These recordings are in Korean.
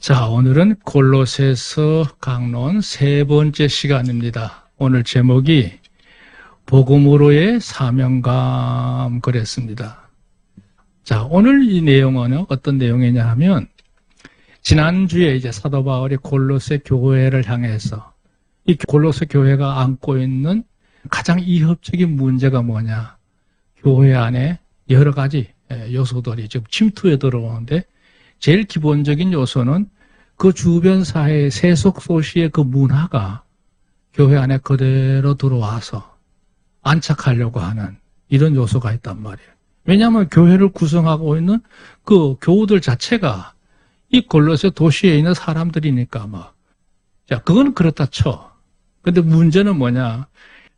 자, 오늘은 골로새서 강론 세 번째 시간입니다. 오늘 제목이 복음으로의 사명감 그랬습니다. 자, 오늘 이 내용은 어떤 내용이냐 하면 지난주에 이제 사도 바울이 골로새 교회를 향해서 이 골로새 교회가 안고 있는 가장 이협적인 문제가 뭐냐? 교회 안에 여러 가지 요소들이 지금 침투해 들어오는데 제일 기본적인 요소는 그 주변 사회의 세속 소시의 그 문화가 교회 안에 그대로 들어와서 안착하려고 하는 이런 요소가 있단 말이에요. 왜냐하면 교회를 구성하고 있는 그 교우들 자체가 이 골로새 도시에 있는 사람들이니까 뭐. 자, 그건 그렇다 쳐. 근데 문제는 뭐냐?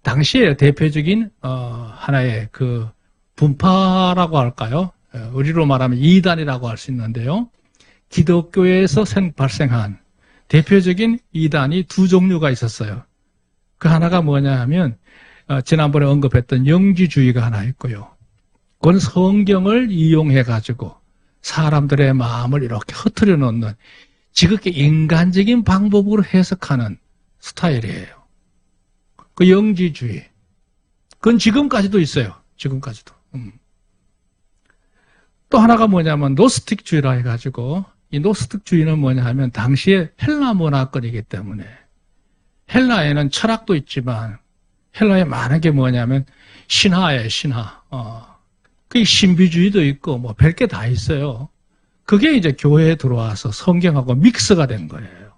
당시에 대표적인 하나의 그 분파라고 할까요? 우리로 말하면 이단이라고 할 수 있는데요. 기독교에서 발생한 대표적인 이단이 두 종류가 있었어요. 그 하나가 뭐냐 하면 지난번에 언급했던 영지주의가 하나 있고요. 그건 성경을 이용해가지고 사람들의 마음을 이렇게 흐트려 놓는 지극히 인간적인 방법으로 해석하는 스타일이에요. 그 영지주의. 그건 지금까지도 있어요. 지금까지도. 또 하나가 뭐냐면 노스틱주의라 해가지고 이 노스틱주의는 뭐냐 하면 당시에 헬라 문화권이기 때문에 헬라에는 철학도 있지만 헬라에 많은 게 뭐냐면 신화예요, 신화. 그 신비주의도 있고 뭐 별게 다 있어요. 그게 이제 교회에 들어와서 성경하고 믹스가 된 거예요.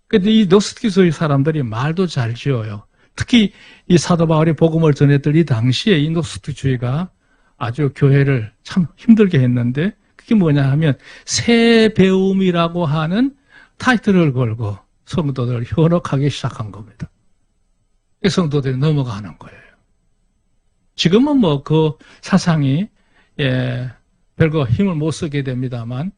근데 이 노스틱주의 사람들이 말도 잘 지어요. 특히 이 사도 바울이 복음을 전했던 이 당시에 이 노스틱주의가 아주 교회를 참 힘들게 했는데 그게 뭐냐 하면 새 배움이라고 하는 타이틀을 걸고 성도들을 현혹하기 시작한 겁니다. 성도들이 넘어가는 거예요. 지금은 뭐 그 사상이 별거 힘을 못 쓰게 됩니다만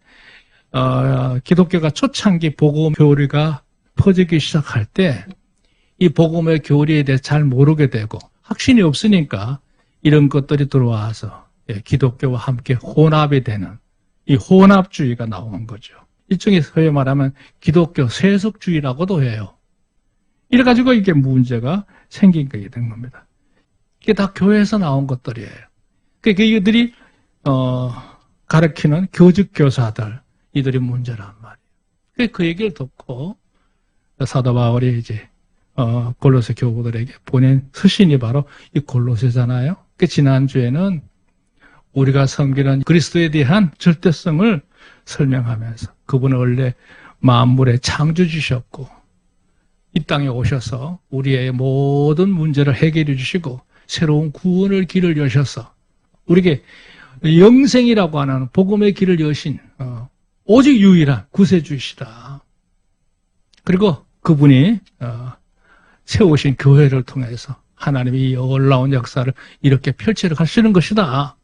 기독교가 초창기 복음 교리가 퍼지기 시작할 때 이 복음의 교리에 대해 잘 모르게 되고 확신이 없으니까 이런 것들이 들어와서 기독교와 함께 혼합이 되는 이 혼합주의가 나온 거죠. 일종의 소위 말하면 기독교 세속주의라고도 해요. 이래가지고 이게 문제가 생긴 게 된 겁니다. 이게 다 교회에서 나온 것들이에요. 그러니까 이들이 가르치는 교직 교사들 이들이 문제란 말이에요. 그 얘기를 듣고 사도 바울이 이제 골로새 교우들에게 보낸 서신이 바로 이 골로새잖아요. 그 지난주에는 우리가 섬기는 그리스도에 대한 절대성을 설명하면서 그분은 원래 만물의 창조주셨고 이 땅에 오셔서 우리의 모든 문제를 해결해 주시고 새로운 구원의 길을 여셔서 우리에게 영생이라고 하는 복음의 길을 여신 오직 유일한 구세주이시다. 그리고 그분이 세우신 교회를 통해서 하나님이 이 놀라운 역사를 이렇게 펼쳐 가시는 것이다.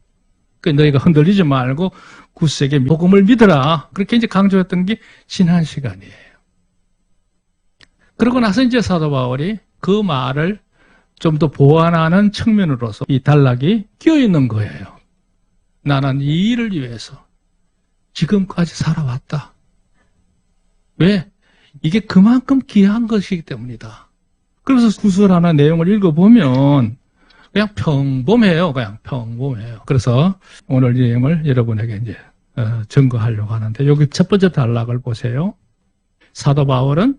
그러니까 너희가 흔들리지 말고 굳세게 복음을 믿어라. 그렇게 이제 강조했던 게 지난 시간이에요. 그러고 나서 이제 사도 바울이 그 말을 좀 더 보완하는 측면으로서 이 단락이 끼어 있는 거예요. 나는 이 일을 위해서 지금까지 살아왔다. 왜? 이게 그만큼 귀한 것이기 때문이다. 그래서 구술하는 내용을 읽어보면 그냥 평범해요. 그냥 평범해요. 그래서 오늘 이 내용을 여러분에게 이제 증거하려고 하는데 여기 첫 번째 단락을 보세요. 사도 바울은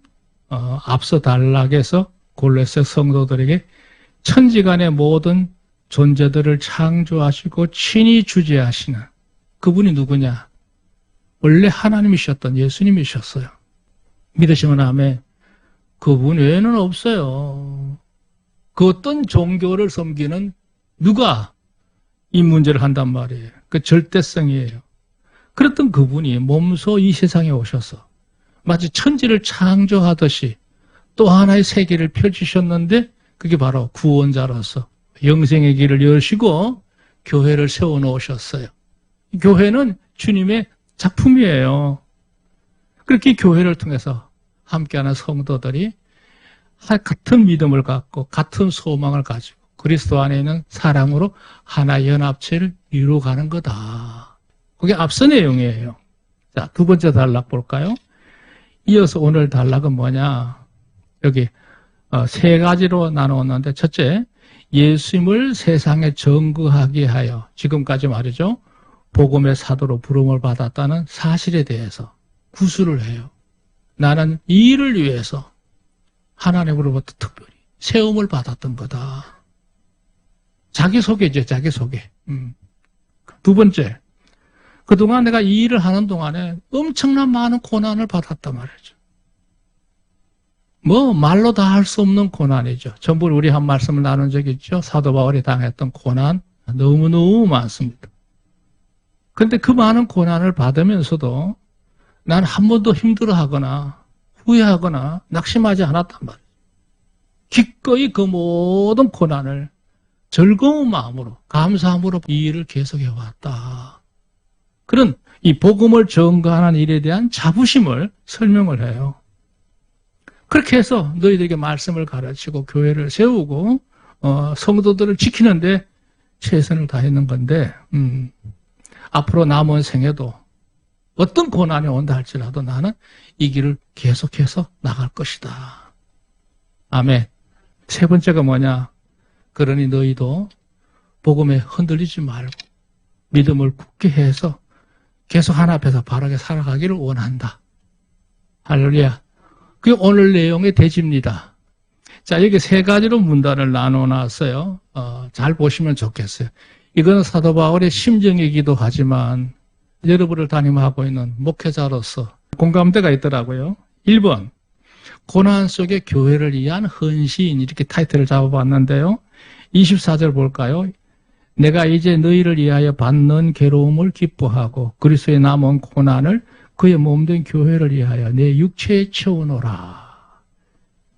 앞서 단락에서 골로새 성도들에게 천지간의 모든 존재들을 창조하시고 친히 주재하시는 그분이 누구냐? 원래 하나님이셨던 예수님이셨어요. 믿으시면 아멘. 그분 외에는 없어요. 그 어떤 종교를 섬기는 누가 이 문제를 한단 말이에요. 그 절대성이에요. 그랬던 그분이 몸소 이 세상에 오셔서 마치 천지를 창조하듯이 또 하나의 세계를 펼치셨는데 그게 바로 구원자로서 영생의 길을 여시고 교회를 세워놓으셨어요. 교회는 주님의 작품이에요. 그렇게 교회를 통해서 함께하는 성도들이 같은 믿음을 갖고 같은 소망을 가지고 그리스도 안에 있는 사랑으로 하나의 연합체를 이루어가는 거다. 그게 앞서 내용이에요. 자, 두 번째 단락 볼까요? 이어서 오늘 단락은 뭐냐? 여기 세 가지로 나누었는데, 첫째, 예수님을 세상에 증거하게 하여, 지금까지 말이죠, 복음의 사도로 부름을 받았다는 사실에 대해서 구술을 해요. 나는 이 일을 위해서 하나님으로부터 특별히 세움을 받았던 거다. 자기소개죠, 자기소개. 두 번째, 그동안 내가 이 일을 하는 동안에 엄청난 많은 고난을 받았단 말이죠. 뭐 말로 다 할 수 없는 고난이죠. 전부 우리 한 말씀을 나눈 적이 있죠. 사도 바울이 당했던 고난 너무너무 많습니다. 그런데 그 많은 고난을 받으면서도 난 한 번도 힘들어하거나 후회하거나 낙심하지 않았단 말이에요. 기꺼이 그 모든 고난을 즐거운 마음으로, 감사함으로 이 일을 계속해왔다. 그런 이 복음을 증거하는 일에 대한 자부심을 설명을 해요. 그렇게 해서 너희들에게 말씀을 가르치고 교회를 세우고 성도들을 지키는데 최선을 다했는 건데 앞으로 남은 생에도 어떤 고난이 온다 할지라도 나는 이 길을 계속해서 나갈 것이다. 아멘. 세 번째가 뭐냐? 그러니 너희도 복음에 흔들리지 말고 믿음을 굳게 해서 계속 하나 앞에서 바르게 살아가기를 원한다. 할렐루야. 그게 오늘 내용의 대지입니다. 자, 여기 세 가지로 문단을 나눠놨어요. 잘 보시면 좋겠어요. 이거는 사도 바울의 심정이기도 하지만 여러분을 담임하고 있는 목회자로서 공감대가 있더라고요. 1번, 고난 속에 교회를 위한 헌신, 이렇게 타이틀을 잡아봤는데요. 24절 볼까요? 내가 이제 너희를 위하여 받는 괴로움을 기뻐하고 그리스도의 남은 고난을 그의 몸된 교회를 위하여 내 육체에 채우노라.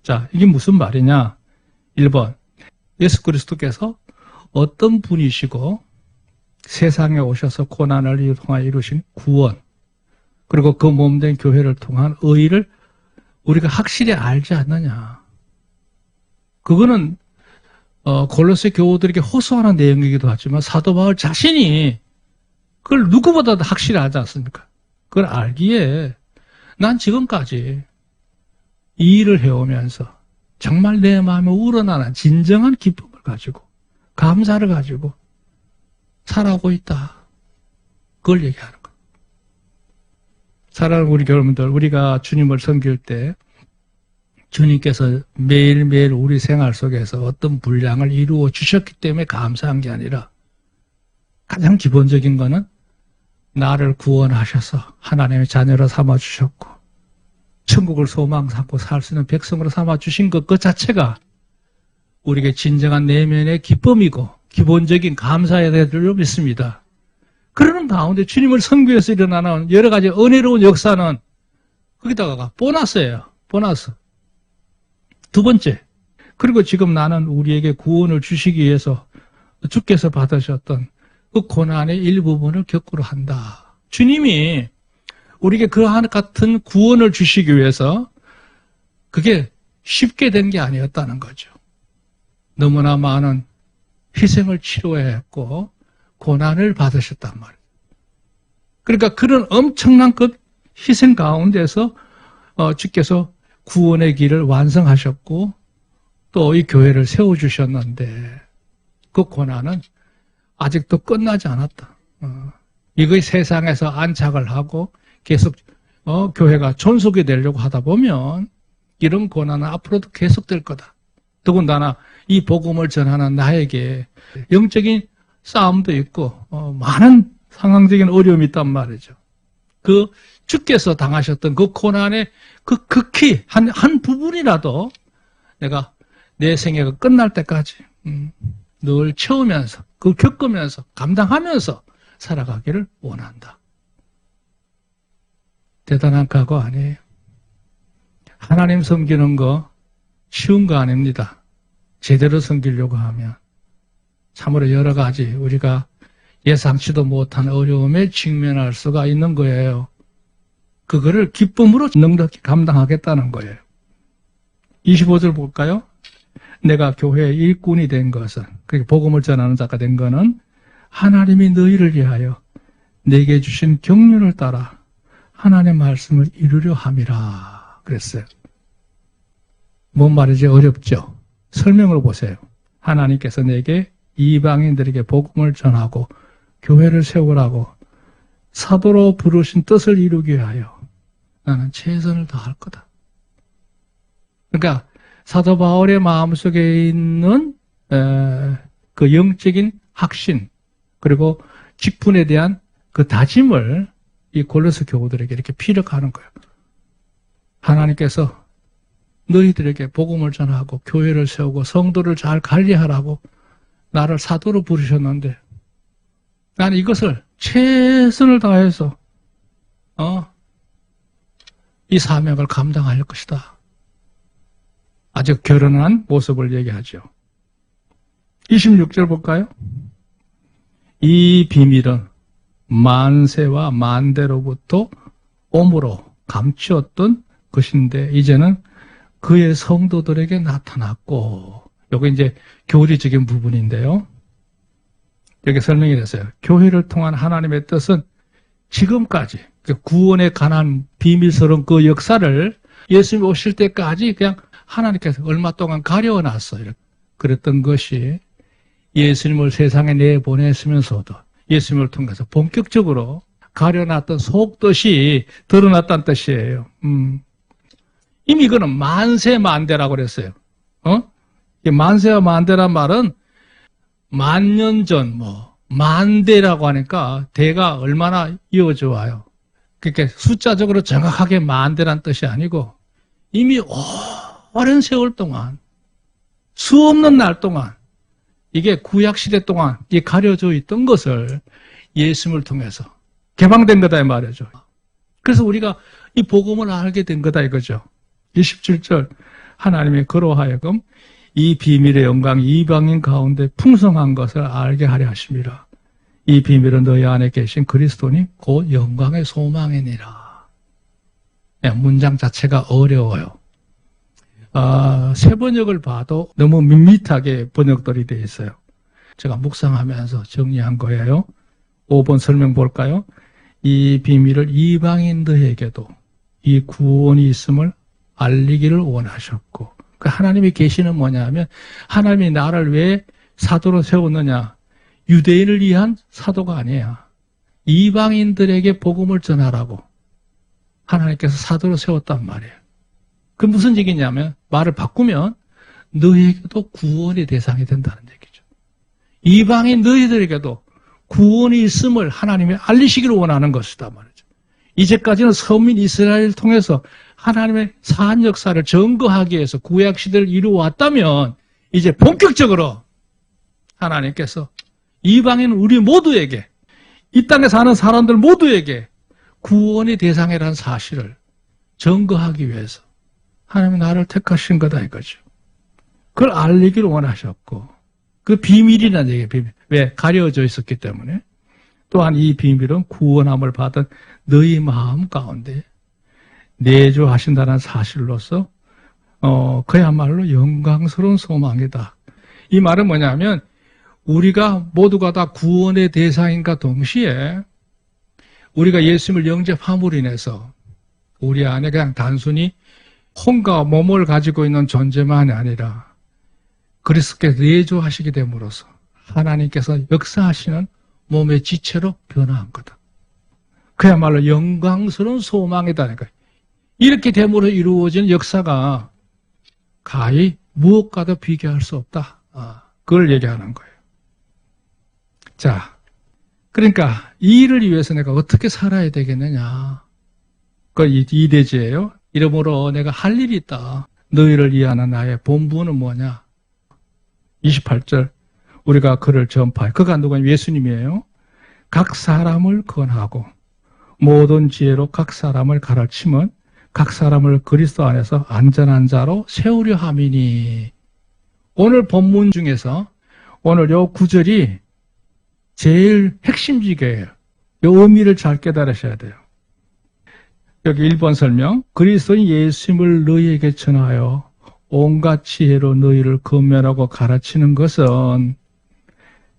자, 이게 무슨 말이냐? 1번, 예수 그리스도께서 어떤 분이시고 세상에 오셔서 고난을 통하여 이루신 구원, 그리고 그 몸된 교회를 통한 의의를 우리가 확실히 알지 않느냐. 그거는 골로새 교우들에게 호소하는 내용이기도 하지만 사도 바울 자신이 그걸 누구보다도 확실히 알지 않습니까? 그걸 알기에 난 지금까지 이 일을 해오면서 정말 내 마음에 우러나는 진정한 기쁨을 가지고 감사를 가지고 살아오고 있다. 그걸 얘기하는 거예요. 사랑하는 우리 여러분들, 우리가 주님을 섬길 때 주님께서 매일매일 우리 생활 속에서 어떤 분량을 이루어 주셨기 때문에 감사한 게 아니라 가장 기본적인 거는 나를 구원하셔서 하나님의 자녀로 삼아주셨고 천국을 소망 삼고 살 수 있는 백성으로 삼아주신 것 그 자체가 우리에게 진정한 내면의 기쁨이고 기본적인 감사해야 될 줄 믿습니다. 그러는 가운데 주님을 섬기면서 일어나는 여러 가지 은혜로운 역사는 거기다가 보너스예요. 보너스. 두 번째, 그리고 지금 나는 우리에게 구원을 주시기 위해서 주께서 받으셨던 그 고난의 일부분을 겪으러 한다. 주님이 우리에게 그러한 같은 구원을 주시기 위해서 그게 쉽게 된 게 아니었다는 거죠. 너무나 많은 희생을 치러야 했고 고난을 받으셨단 말이에요. 그러니까 그런 엄청난 그 희생 가운데서 주께서 구원의 길을 완성하셨고 또 이 교회를 세워주셨는데 그 고난은 아직도 끝나지 않았다. 이거 세상에서 안착을 하고 계속 교회가 존속이 되려고 하다 보면 이런 고난은 앞으로도 계속될 거다. 더군다나 이 복음을 전하는 나에게 영적인 싸움도 있고 많은 상황적인 어려움이 있단 말이죠. 그 주께서 당하셨던 그 고난의 그 극히 한 부분이라도 내가 내 생애가 끝날 때까지 늘 채우면서 그 겪으면서 감당하면서 살아가기를 원한다. 대단한 각오 아니에요. 하나님 섬기는 거 쉬운 거 아닙니다. 제대로 섬기려고 하면 참으로 여러 가지 우리가 예상치도 못한 어려움에 직면할 수가 있는 거예요. 그거를 기쁨으로 넉넉히 감당하겠다는 거예요. 25절 볼까요? 내가 교회의 일꾼이 된 것은, 그러니까 복음을 전하는 자가 된 것은 하나님이 너희를 위하여 내게 주신 경륜을 따라 하나님의 말씀을 이루려 함이라 그랬어요. 뭔 말인지 어렵죠? 설명을 보세요. 하나님께서 내게 이방인들에게 복음을 전하고 교회를 세우라고 사도로 부르신 뜻을 이루기 위하여 나는 최선을 다할 거다. 그러니까 사도 바울의 마음속에 있는 그 영적인 확신 그리고 직분에 대한 그 다짐을 이 골로새 교우들에게 이렇게 피력하는 거예요. 하나님께서 너희들에게 복음을 전하고 교회를 세우고 성도를 잘 관리하라고 나를 사도로 부르셨는데 나는 이것을 최선을 다해서 이 사명을 감당할 것이다. 아주 결연한 모습을 얘기하죠. 26절 볼까요? 이 비밀은 만세와 만대로부터 오므로 감추었던 것인데 이제는 그의 성도들에게 나타났고, 요게 이제 교리적인 부분인데요. 여기 설명이 됐어요. 교회를 통한 하나님의 뜻은 지금까지 구원에 관한 비밀스러운 그 역사를 예수님 오실 때까지 그냥 하나님께서 얼마 동안 가려놨어요. 그랬던 것이 예수님을 세상에 내보냈으면서도 예수님을 통해서 본격적으로 가려놨던 속뜻이 드러났다는 뜻이에요. 이미 이거는 만세만대라고 그랬어요. 만세와 만대란 말은 만년 전, 만대라고 하니까 대가 얼마나 이어져 와요. 그러니까 숫자적으로 정확하게 만대란 뜻이 아니고 이미 오랜 세월 동안, 수 없는 날 동안, 이게 구약시대 동안 이 가려져 있던 것을 예수님을 통해서 개방된 거다 이 말이죠. 그래서 우리가 이 복음을 알게 된 거다 이거죠. 27절 하나님이 그로 하여금 이 비밀의 영광 이방인 가운데 풍성한 것을 알게 하려 하심이라. 이 비밀은 너희 안에 계신 그리스도니 곧 영광의 소망이니라. 문장 자체가 어려워요. 새 번역을 봐도 너무 밋밋하게 번역들이 되어 있어요. 제가 묵상하면서 정리한 거예요. 5번 설명 볼까요? 이 비밀을 이방인들에게도 이 구원이 있음을 알리기를 원하셨고, 그 하나님의 계시는 뭐냐면 하나님이 나를 왜 사도로 세웠느냐? 유대인을 위한 사도가 아니야. 이방인들에게 복음을 전하라고 하나님께서 사도로 세웠단 말이에요. 그 무슨 얘기냐면 말을 바꾸면 너희에게도 구원의 대상이 된다는 얘기죠. 이방인 너희들에게도 구원이 있음을 하나님이 알리시기를 원하는 것이다 말이죠. 이제까지는 서민 이스라엘을 통해서 하나님의 사한 역사를 증거하기 위해서 구약시대를 이루어왔다면 이제 본격적으로 하나님께서 이방인 우리 모두에게, 이 땅에 사는 사람들 모두에게 구원의 대상이라는 사실을 증거하기 위해서 하나님이 나를 택하신 거다 이거죠. 그걸 알리기를 원하셨고, 그 비밀이라는 얘기예요. 비밀. 왜? 가려져 있었기 때문에. 또한 이 비밀은 구원함을 받은 너희 마음 가운데 내주하신다는 사실로서 그야말로 영광스러운 소망이다. 이 말은 뭐냐면 우리가 모두가 다 구원의 대상인가 동시에 우리가 예수님을 영접함으로 인해서 우리 안에 그냥 단순히 혼과 몸을 가지고 있는 존재만이 아니라 그리스도께서 내주하시게 됨으로써 하나님께서 역사하시는 몸의 지체로 변화한 거다. 그야말로 영광스러운 소망이다니까. 이렇게 됨으로 이루어진 역사가 가히 무엇과도 비교할 수 없다. 그걸 얘기하는 거예요. 자, 그러니까 이 일을 위해서 내가 어떻게 살아야 되겠느냐. 그 이대지예요. 이러므로 내가 할 일이 있다. 너희를 위하는 나의 본분은 뭐냐. 28절 우리가 그를 전파해. 그가 누구냐? 예수님이에요. 각 사람을 권하고 모든 지혜로 각 사람을 가르치면 각 사람을 그리스도 안에서 안전한 자로 세우려 함이니. 오늘 본문 중에서 오늘 요 구절이 제일 핵심지게예요. 요 의미를 잘 깨달으셔야 돼요. 여기 1번 설명. 그리스도인 예수님을 너희에게 전하여 온갖 지혜로 너희를 권면하고 가르치는 것은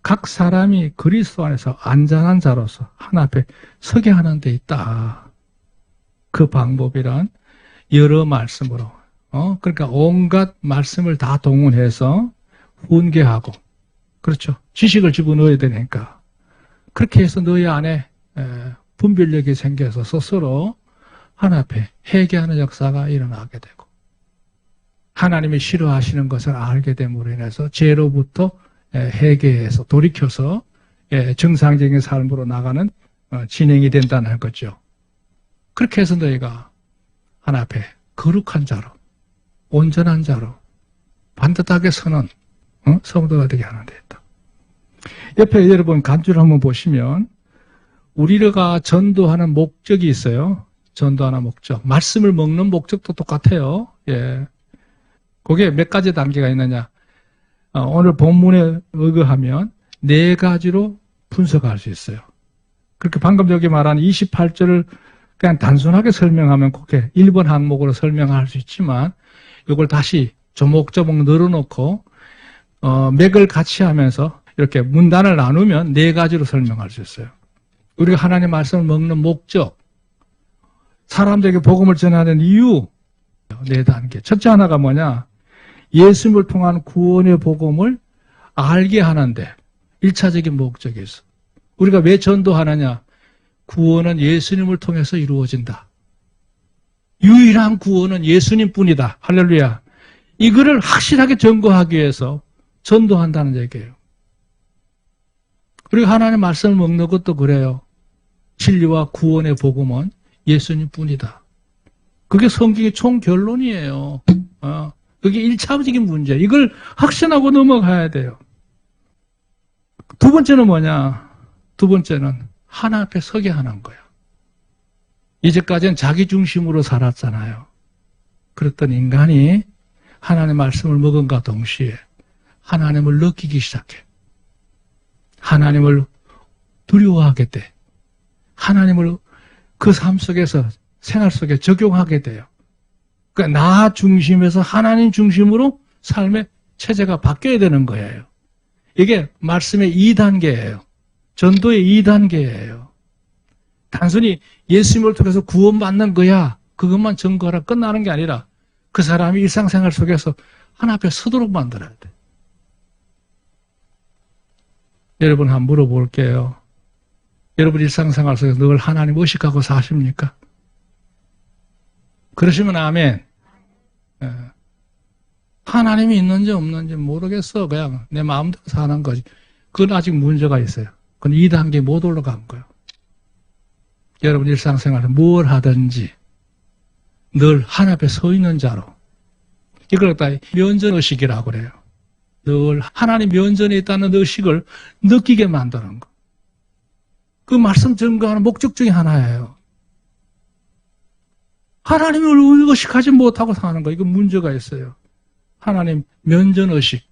각 사람이 그리스도 안에서 안전한 자로서 하나 앞에 서게 하는 데 있다. 그 방법이란 여러 말씀으로, 그러니까 온갖 말씀을 다 동원해서 훈계하고, 그렇죠. 지식을 집어넣어야 되니까. 그렇게 해서 너희 안에 분별력이 생겨서 스스로 하나님 앞에 회개하는 역사가 일어나게 되고, 하나님이 싫어하시는 것을 알게 됨으로 인해서 죄로부터 회개해서 돌이켜서 정상적인 삶으로 나가는 진행이 된다는 거죠. 그렇게 해서 너희가 하나님 앞에 거룩한 자로, 온전한 자로 반듯하게 서는 성도가 되게 하는 데다. 옆에 여러분 간주를 한번 보시면 우리가 전도하는 목적이 있어요. 전도하는 목적. 말씀을 먹는 목적도 똑같아요. 예. 그게 몇 가지 단계가 있느냐. 오늘 본문에 의거하면 4가지로 분석할 수 있어요. 그렇게 방금 여기 말한 28절을 그냥 단순하게 설명하면 그렇게 1번 항목으로 설명할 수 있지만 이걸 다시 조목조목 늘어놓고 맥을 같이 하면서 이렇게 문단을 나누면 4가지로 설명할 수 있어요. 우리가 하나님의 말씀을 먹는 목적, 사람들에게 복음을 전하는 이유 4단계. 첫째 하나가 뭐냐? 예수님을 통한 구원의 복음을 알게 하는데 1차적인 목적이 있어. 우리가 왜 전도하느냐? 구원은 예수님을 통해서 이루어진다. 유일한 구원은 예수님뿐이다. 할렐루야. 이거를 확실하게 증거하기 위해서 전도한다는 얘기예요. 우리가 하나님의 말씀을 먹는 것도 그래요. 진리와 구원의 복음은 예수님뿐이다. 그게 성경의 총결론이에요. 그게 1차적인 문제. 이걸 확신하고 넘어가야 돼요. 두 번째는 뭐냐? 두 번째는 하나님 앞에 서게 하는 거야. 이제까지는 자기 중심으로 살았잖아요. 그랬던 인간이 하나님의 말씀을 먹은과 동시에 하나님을 느끼기 시작해. 하나님을 두려워하게 돼. 하나님을 그 삶 속에서 생활 속에 적용하게 돼요. 그러니까 나 중심에서 하나님 중심으로 삶의 체제가 바뀌어야 되는 거예요. 이게 말씀의 2단계예요. 전도의 2단계예요. 단순히 예수님을 통해서 구원받는 거야. 그것만 증거하라 끝나는 게 아니라 그 사람이 일상생활 속에서 하나님 앞에 서도록 만들어야 돼. 여러분 한번 물어볼게요. 여러분 일상생활 속에서 늘 하나님 의식하고 사십니까? 그러시면 아멘. 하나님이 있는지 없는지 모르겠어. 그냥 내 마음대로 사는 거지. 그건 아직 문제가 있어요. 그건 2단계 못 올라간 거예요. 여러분 일상생활에 뭘 하든지 늘 하나님 앞에 서 있는 자로. 이걸 갖다 면전의식이라고 그래요. 늘 하나님 면전에 있다는 의식을 느끼게 만드는 거. 그 말씀 증거하는 목적 중에 하나예요. 하나님을 의식하지 못하고 사는 거. 이거 문제가 있어요. 하나님 면전의식.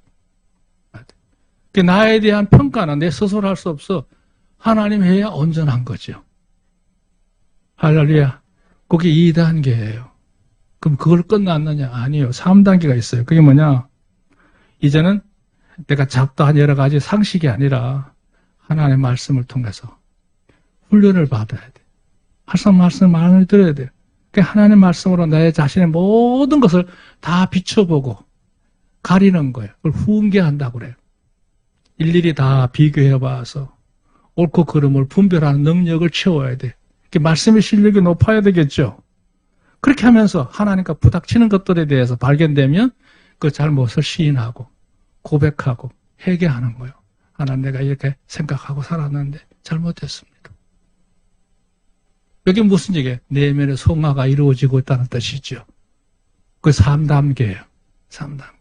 나에 대한 평가는 내 스스로 할 수 없어. 하나님 해야 온전한 거죠. 할렐루야. 그게 2단계예요. 그럼 그걸 끝났느냐? 아니요. 3단계가 있어요. 그게 뭐냐? 이제는 내가 잡다한 여러 가지 상식이 아니라 하나님의 말씀을 통해서 훈련을 받아야 돼. 항상 말씀을 많이 들어야 돼요. 그러니까 하나님의 말씀으로 내 자신의 모든 것을 다 비춰보고 가리는 거예요. 그걸 훈계한다고 그래요. 일일이 다 비교해봐서 옳고 그름을 분별하는 능력을 채워야 돼. 말씀의 실력이 높아야 되겠죠. 그렇게 하면서 하나님과 부닥치는 것들에 대해서 발견되면 그 잘못을 시인하고 고백하고 회개하는 거예요. 하나님 내가 이렇게 생각하고 살았는데 잘못했습니다. 여기 무슨 얘기예요? 내면의 성화가 이루어지고 있다는 뜻이죠. 그 3단계예요. 3단계.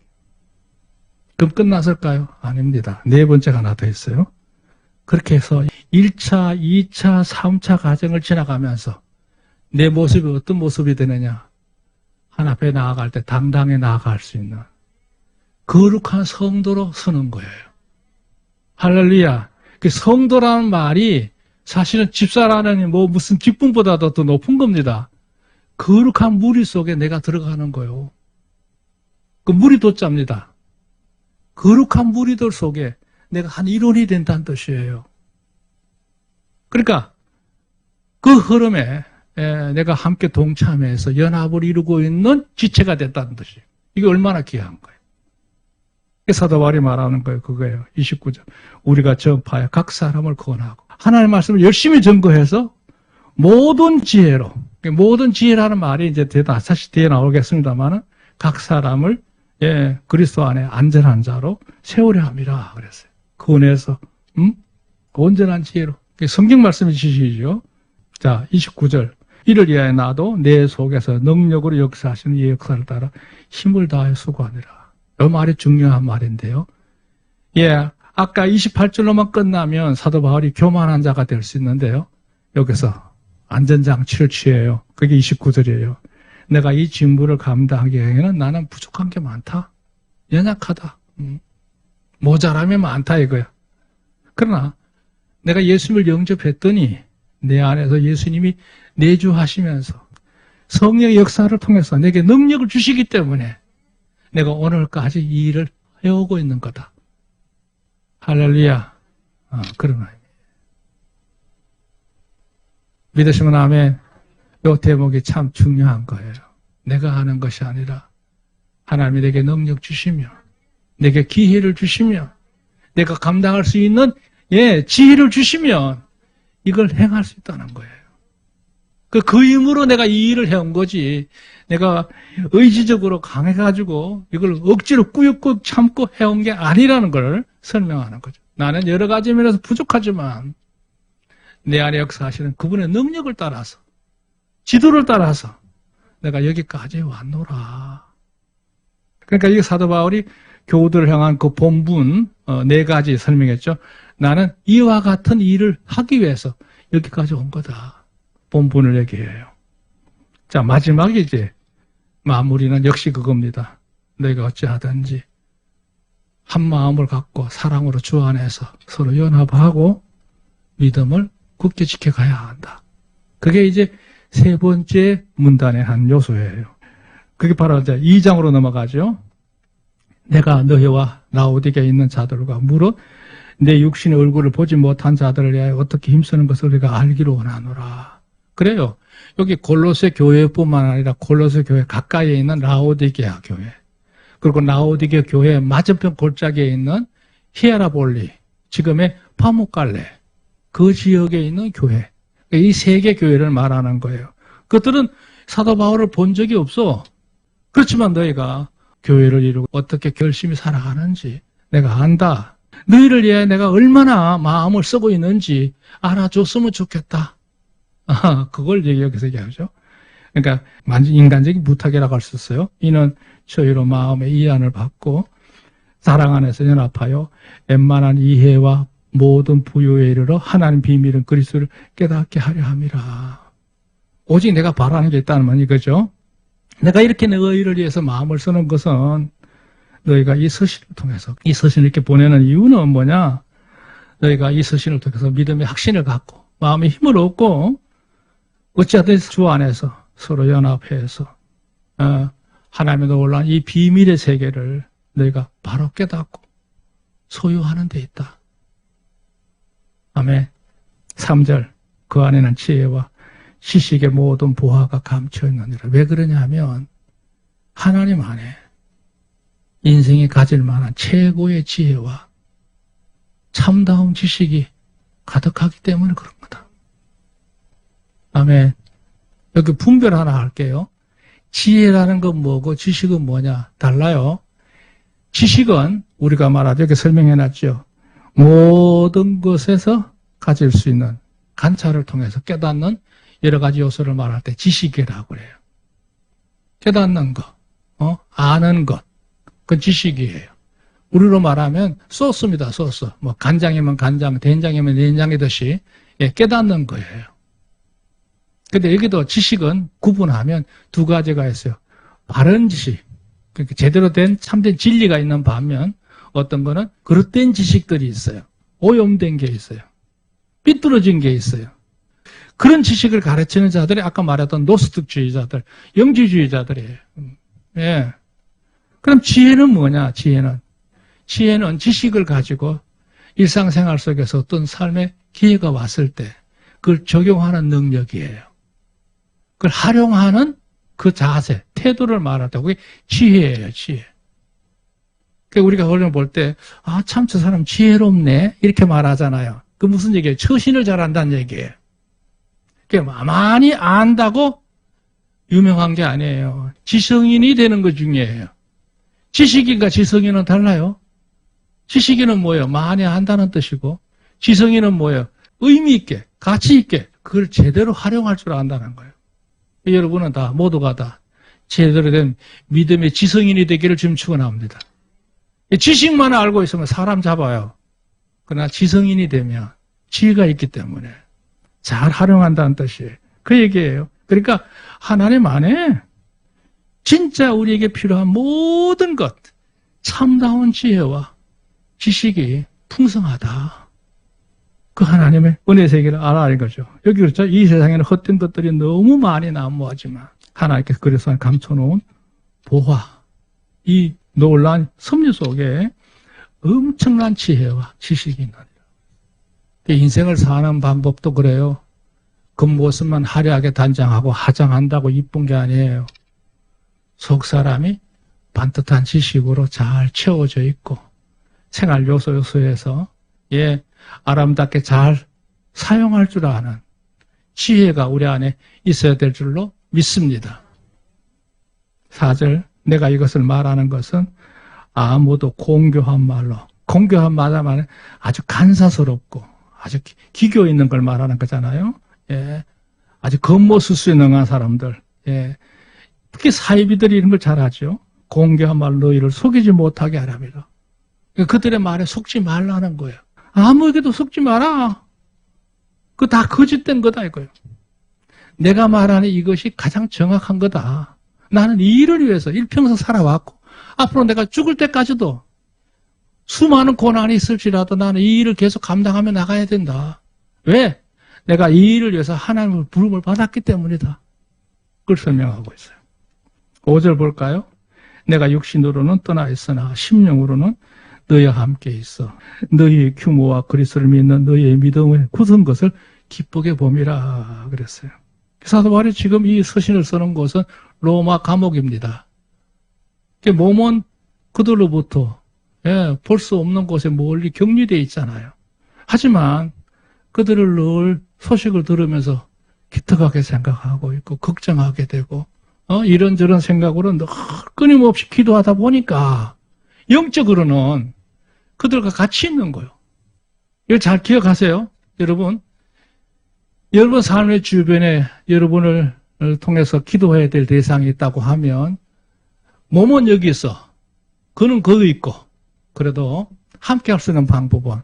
그럼 끝났을까요? 아닙니다. 4번째가 하나 더 있어요. 그렇게 해서 1차, 2차, 3차 과정을 지나가면서 내 모습이 어떤 모습이 되느냐? 하나님 앞에 나아갈 때 당당히 나아갈 수 있는 거룩한 성도로 서는 거예요. 할렐루야. 그 성도라는 말이 사실은 집사라는 무슨 직분보다도 더 높은 겁니다. 거룩한 무리 속에 내가 들어가는 거예요. 그 무리 도자입니다. 거룩한 무리들 속에 내가 한 일원이 된다는 뜻이에요. 그러니까 그 흐름에 내가 함께 동참해서 연합을 이루고 있는 지체가 됐다는 뜻이에요. 이게 얼마나 귀한 거예요. 사도 바울이 말하는 거예요. 그거예요. 29절. 우리가 전파해 각 사람을 권하고 하나님의 말씀을 열심히 전거해서 모든 지혜로, 모든 지혜라는 말이 이제 사실 뒤에 나오겠습니다만은 각 사람을 그리스도 안에 안전한 자로 세우려 함이라 그랬어요. 그 은혜에서 온전한 지혜로. 성경 말씀이 지시죠. 자, 29절. 이를 위하여 나도 내 속에서 능력으로 역사하시는 이 역사를 따라 힘을 다해 수고하니라. 이 말이 중요한 말인데요. 아까 28절로만 끝나면 사도 바울이 교만한 자가 될 수 있는데요. 여기서 안전장치를 취해요. 그게 29절이에요. 내가 이 직무를 감당하기에는 나는 부족한 게 많다. 연약하다. 모자람이 많다 이거야. 그러나 내가 예수님을 영접했더니 내 안에서 예수님이 내주하시면서 성령의 역사를 통해서 내게 능력을 주시기 때문에 내가 오늘까지 이 일을 해오고 있는 거다. 할렐루야. 그런 의미예요. 믿으시면 아멘. 이 대목이 참 중요한 거예요. 내가 하는 것이 아니라 하나님이 내게 능력 주시며 내게 기회를 주시며 내가 감당할 수 있는 지혜를 주시면 이걸 행할 수 있다는 거예요. 그 힘으로 내가 이 일을 해온 거지. 내가 의지적으로 강해가지고 이걸 억지로 꾸역꾸역 참고 해온 게 아니라는 걸 설명하는 거죠. 나는 여러 가지 면에서 부족하지만 내 안에 역사하시는 그분의 능력을 따라서 지도를 따라서 내가 여기까지 왔노라. 그러니까 이 사도 바울이 교우들을 향한 그 본분 4가지 설명했죠. 나는 이와 같은 일을 하기 위해서 여기까지 온 거다. 본분을 얘기해요. 자, 마지막에 이제 마무리는 역시 그겁니다. 너희가 어찌하든지 한 마음을 갖고 사랑으로 주 안에서 서로 연합하고 믿음을 굳게 지켜가야 한다. 그게 이제 3번째 문단의 한 요소예요. 그게 바로 이제 2장으로 넘어가죠. 내가 너희와 라오디게에 있는 자들과 무릇 내 육신의 얼굴을 보지 못한 자들을 위하여 어떻게 힘쓰는 것을 우리가 알기로 원하노라. 그래요. 여기 골로새 교회뿐만 아니라 골로새 교회 가까이에 있는 라오디게아 교회, 그리고 라오디게아 교회 맞은편 골짜기에 있는 히에라볼리, 지금의 파무칼레, 그 지역에 있는 교회, 이 3개 교회를 말하는 거예요. 그들은 사도 바울을 본 적이 없어. 그렇지만 너희가 교회를 이루고 어떻게 열심히 살아가는지 내가 안다. 너희를 위해 내가 얼마나 마음을 쓰고 있는지 알아줬으면 좋겠다. 그걸 여기서 얘기하죠. 그러니까 완전 인간적인 부탁이라고 할 수 있어요. 이는 저희로 마음의 이안을 받고 사랑 안에서 연합하여 웬만한 이해와 모든 부요에 이르러 하나님 비밀은 그리스도를 깨닫게 하려 함이라. 오직 내가 바라는 게 있다는 말 이거죠. 내가 이렇게 너희를 위해서 마음을 쓰는 것은 너희가 이 서신을 통해서, 이 서신을 이렇게 보내는 이유는 뭐냐? 너희가 이 서신을 통해서 믿음의 확신을 갖고 마음의 힘을 얻고 어찌하든 주 안에서 서로 연합해서 하나님의 놀라운 이 비밀의 세계를 너희가 바로 깨닫고 소유하는 데 있다. 아멘. 3절. 그 안에는 지혜와 지식의 모든 보화가 감춰 있느니라. 왜 그러냐 하면 하나님 안에 인생이 가질 만한 최고의 지혜와 참다운 지식이 가득하기 때문에 그런 거다. 아멘. 여기 분별 하나 할게요. 지혜라는 건 뭐고 지식은 뭐냐? 달라요. 지식은 우리가 말하죠. 이렇게 설명해놨죠. 모든 것에서 가질 수 있는 관찰을 통해서 깨닫는 여러 가지 요소를 말할 때 지식이라고 그래요. 깨닫는 것, 아는 것, 그건 지식이에요. 우리로 말하면 소스입니다. 소스. 뭐 간장이면 간장, 된장이면 된장이듯이 깨닫는 거예요. 근데 여기도 지식은 구분하면 2가지가 있어요. 바른 지식, 그러니까 제대로 된 참된 진리가 있는 반면 어떤 거는 그릇된 지식들이 있어요. 오염된 게 있어요. 삐뚤어진 게 있어요. 그런 지식을 가르치는 자들이 아까 말했던 노스틱주의자들, 영지주의자들이에요. 예. 그럼 지혜는 뭐냐? 지혜는 지식을 가지고 일상생활 속에서 어떤 삶의 기회가 왔을 때 그걸 적용하는 능력이에요. 그걸 활용하는 그 자세, 태도를 말하다. 그게 지혜예요, 지혜. 그러니까 우리가 그걸 볼 때, 아, 참, 저 사람 지혜롭네. 이렇게 말하잖아요. 그 무슨 얘기예요? 처신을 잘한다는 얘기예요. 그러니까 많이 안다고 유명한 게 아니에요. 지성인이 되는 것 중요해요. 지식인과 지성인은 달라요. 지식인은 뭐예요? 많이 안다는 뜻이고, 지성인은 뭐예요? 의미 있게, 가치 있게, 그걸 제대로 활용할 줄 안다는 거예요. 여러분은 다, 모두가 다, 제대로 된 믿음의 지성인이 되기를 지금 축원합니다. 지식만 알고 있으면 사람 잡아요. 그러나 지성인이 되면 지혜가 있기 때문에 잘 활용한다는 뜻이에요. 그 얘기예요. 그러니까 하나님 안에 진짜 우리에게 필요한 모든 것, 참다운 지혜와 지식이 풍성하다. 그 하나님의 은혜 세계를 알아야 거죠. 여기 그렇죠. 이 세상에는 헛된 것들이 너무 많이 난무하지만 하나님께서 그래서 감춰놓은 보화, 이 놀라운 섭리 속에 엄청난 지혜와 지식이 있느니라. 인생을 사는 방법도 그래요. 겉모습만 화려하게 단장하고 화장한다고 이쁜 게 아니에요. 속 사람이 반듯한 지식으로 잘 채워져 있고 생활 요소에서 아름답게 잘 사용할 줄 아는 지혜가 우리 안에 있어야 될 줄로 믿습니다. 4절, 내가 이것을 말하는 것은 아무도 공교한 말로, 공교한 말하면 아주 간사스럽고 아주 기교 있는 걸 말하는 거잖아요. 아주 겉모술수에 능한 사람들, 특히 사이비들이 이런 걸 잘하죠. 공교한 말로 너희를 속이지 못하게 하랍니다. 그들의 말에 속지 말라는 거예요. 아무에게도 속지 마라. 그거 다 거짓된 거다 이거예요. 내가 말하는 이것이 가장 정확한 거다. 나는 이 일을 위해서 일평생 살아왔고 앞으로 내가 죽을 때까지도 수많은 고난이 있을지라도 나는 이 일을 계속 감당하며 나가야 된다. 왜? 내가 이 일을 위해서 하나님의 부름을 받았기 때문이다. 그걸 설명하고 있어요. 5절 볼까요? 내가 육신으로는 떠나 있으나 심령으로는 너희와 함께 있어. 너희의 규모와 그리스도를 믿는 너희의 믿음을 굳은 것을 기쁘게 봄이라 그랬어요. 사도 바울이 지금 이 서신을 쓰는 곳은 로마 감옥입니다. 몸은 그들로부터 볼 수 없는 곳에 멀리 격리되어 있잖아요. 하지만 그들을 늘 소식을 들으면서 기특하게 생각하고 있고 걱정하게 되고 이런저런 생각으로 늘 끊임없이 기도하다 보니까 영적으로는 그들과 같이 있는 거예요. 이거 잘 기억하세요. 여러분 삶의 주변에 여러분을 통해서 기도해야 될 대상이 있다고 하면 몸은 여기 있어. 그는 거기 있고 그래도 함께 할 수 있는 방법은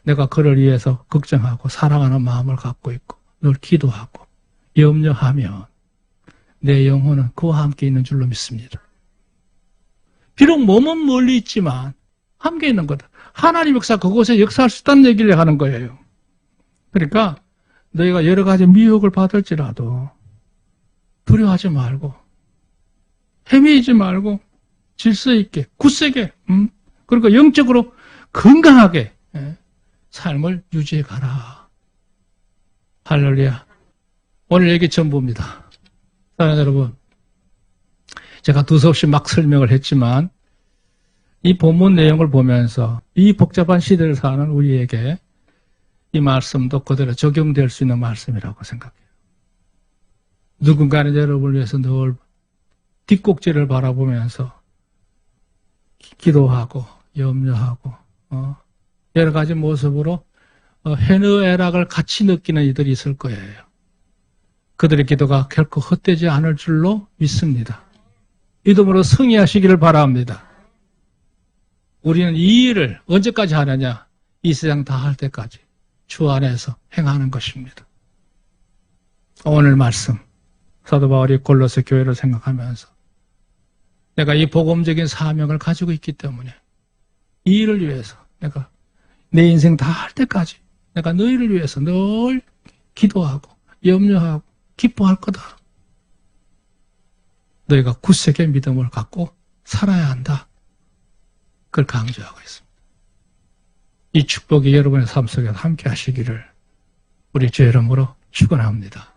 내가 그를 위해서 걱정하고 사랑하는 마음을 갖고 있고 늘 기도하고 염려하면 내 영혼은 그와 함께 있는 줄로 믿습니다. 비록 몸은 멀리 있지만 함께 있는 거다. 하나님 역사 그곳에 역사할 수 있다는 얘기를 하는 거예요. 그러니까 너희가 여러 가지 미혹을 받을지라도 두려워하지 말고 헤매이지 말고 질서 있게 굳세게 그러니까 영적으로 건강하게 삶을 유지해 가라. 할렐루야. 오늘 얘기 전부입니다. 사랑하는 여러분, 제가 두서없이 막 설명을 했지만 이 본문 내용을 보면서 이 복잡한 시대를 사는 우리에게 이 말씀도 그대로 적용될 수 있는 말씀이라고 생각해요. 누군가는 여러분을 위해서 늘 뒷꼭지를 바라보면서 기도하고 염려하고 여러 가지 모습으로 해느애락을 같이 느끼는 이들이 있을 거예요. 그들의 기도가 결코 헛되지 않을 줄로 믿습니다. 믿음으로 승리하시기를 바랍니다. 우리는 이 일을 언제까지 하느냐? 이 세상 다 할 때까지 주 안에서 행하는 것입니다. 오늘 말씀 사도 바울이 골로새 교회를 생각하면서 내가 이 복음적인 사명을 가지고 있기 때문에 이 일을 위해서 내가 내 인생 다 할 때까지 내가 너희를 위해서 늘 기도하고 염려하고 기뻐할 거다. 너희가 굳세게 믿음을 갖고 살아야 한다. 그걸 강조하고 있습니다. 이 축복이 여러분의 삶 속에 함께 하시기를 우리 주 이름으로 축원합니다.